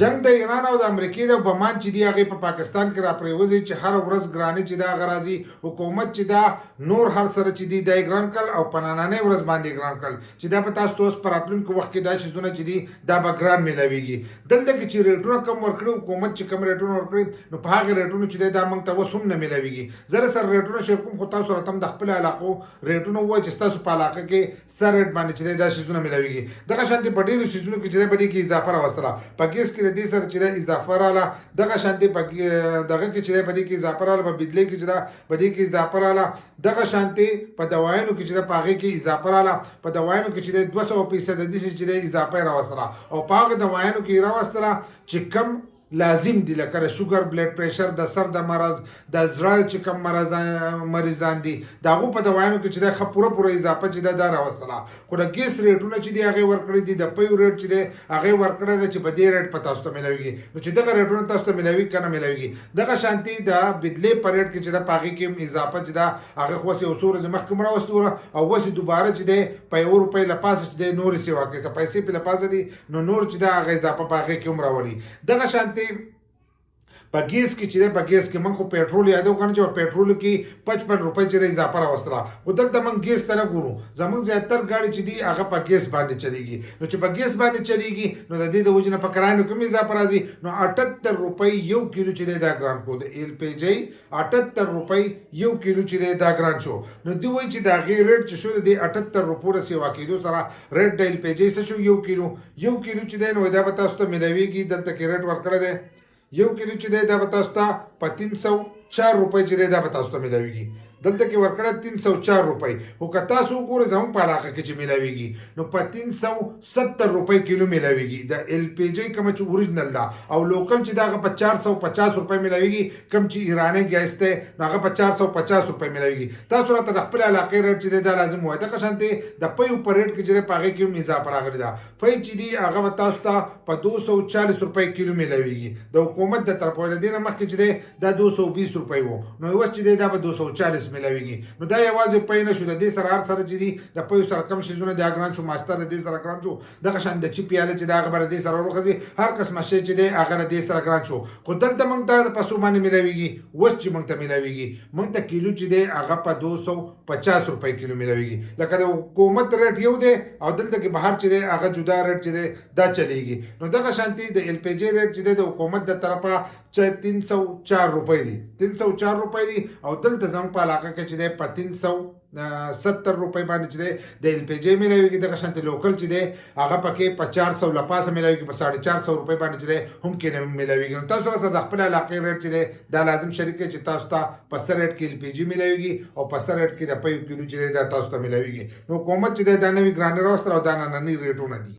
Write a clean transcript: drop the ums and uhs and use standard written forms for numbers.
جنگ د ایران او د امریکې د بمان چې دی هغه په پاکستان کې را پریوزي چې هر ورځ ګراني چې دا غرازي حکومت چې دا نور هر سره چې دی د ګران کل او پنانانه ورځ باندې ګران کل چې دا په تاسو اوس پر خپلونکو وخت کې دا شیزونه چې دی دا به ګران ملويږي دلته کې چې ریټونه کم ورکړي حکومت چې کم ریټونه ورکړي نو په هغه ریټونو چې دا موږ ته وسوم نه ملويږي زره سره ریټونه شر کوم خو تاسو راتم د خپل علاقو ریټونه وای چې تاسو په علاقه کې سر ریټ باندې چې دا شیزونه ملويږي دغه شانتي په ډیرو شیزونو کې چې دا بدی کې اضافه راوستله پکې کې د دې سره چې اضافه رااله دغه شانتي دغه کې چې په دې کې اضافه رااله په بدلی کې چې دا په دې کې اضافه رااله دغه شانتي په دوايانو کې چې د پاغه کې اضافه رااله په دوايانو کې چې 200% د دې چې اضافه راوستله او پاغه دوايانو کې راوستله چې کم لازم دي لکه شوګر بلډ پریشر د سر د مرض د زړه چې کم مریضان دي داغه په دوايانو کې چې د پوره اضافه چې د راوستله خو د ګیس ریټونه چې دی هغه ورکړي دي د پیو ریټ چې دی هغه ورکړي دي چې په دې ریټ په تاسو ته ملويږي نو چې دغه ریټونه تاسو ته ملوي کنه ملويږي دغه شانتي د بدلی پر ریټ کې چې د پاغي کې اضافه چې دا هغه خو سه اصول مخکمه راوستوره او وسه دوباره چې دی په یو روپۍ لپاسه چې دی نور سی واقع څه پیسې په لپاسه دي نو نور چې دا هغه اضافه پاغي کې عمر وري دغه شانتي په ګیس کې چې په ګیس کې موږ پېټرول یادو کنه چې پېټرول کې 55 روپۍ چې اضافه راوستله خو دلته موږ ګیس ته نه ګورو زموږ زیاتره ګاډي چې دی هغه په ګیس باندې چلیږي نو چې په ګیس باندې چلیږي نو د دې د وجنه په کرایو کوم اضافه راځي نو 78 روپۍ یو کیلو چې دا ګران کو د ال پی جی 78 روپۍ یو کیلو چې دا ګران شو نو دوی وایي چې دا غیر ریټ چې شو د 78 روپو رسي واقعیدو سره ریټ د ال پی جی څه شو یو کیلو چې دا نو دا به تاسو ته ملويږي دلته کې ریټ ورکړه ده یو کیلو چې دا به تاسو ته په 304 روپۍ چې دا به تاسو ته ملويږي دلته کې ورکړه 304 روپۍ خو که تاسو وګورئ زموږ په علاقه کې چې ملويږي نو په 370 روپۍ کیلو ملويږي د ال پی جی کوم چې اوریجنل دا او لوکل چې دا په 450 روپۍ ملويږي کوم چې ایرانی ګیس ته هغه په 450 روپۍ ملويږي تاسو راته د خپل علاقې ریټ چې دا لازم وای د قشنته د پیو پر ریټ کې چې پاغه کې اضافه راغلی دا پي چې دی هغه تاسو ته په 240 روپۍ کیلو ملويږي د حکومت د طرفه د دې مخکې چې دا 220 روپۍ وو نو اوس چې دا په 240 ملويږي نو دا یوازې پې نه شو د دې سره هر سره چې دی د پې سره کم شیزونه د اګران شو ماستر د دې سره ګران شو دغه شان د چی پیاله چې دا خبره دې سره ورخصي هر قسمه شی چې دی هغه د دې سره ګران شو خو دلته موږ ته په سو باندې ملويږي وس چې موږ ته ملويږي موږ ته کیلو چې دی هغه په 250 روپۍ کیلو ملويږي لکه د حکومت ریټ یو دی او دلته کې بهر چې دی هغه جدا ریټ چې دی دا چلیږي نو دغه شانتي د ال پی جی ریټ چې دی د حکومت د طرفه 304 روپۍ دي 304 روپۍ دي او دلته زموږ په علاقه کې چې دی په 370 روپۍ باندې چې دی د ال پی جی ملويږي دغه شانتي لوکل چې دی هغه پکې په 400 لپاسه ملويږي په 450 روپۍ باندې چې دی هم کې نه ملويږي نو تاسو سره د خپل علاقې ریټ چې دی دا لازم شریک چې تاسو ته په سر ریټ کې ال پی جی ملويږي او په سر ریټ کې د پې کیلو چې دی دا تاسو ته ملويږي نو حکومت چې دا نوې ګرانر راوستل او دا نن ریټونه دي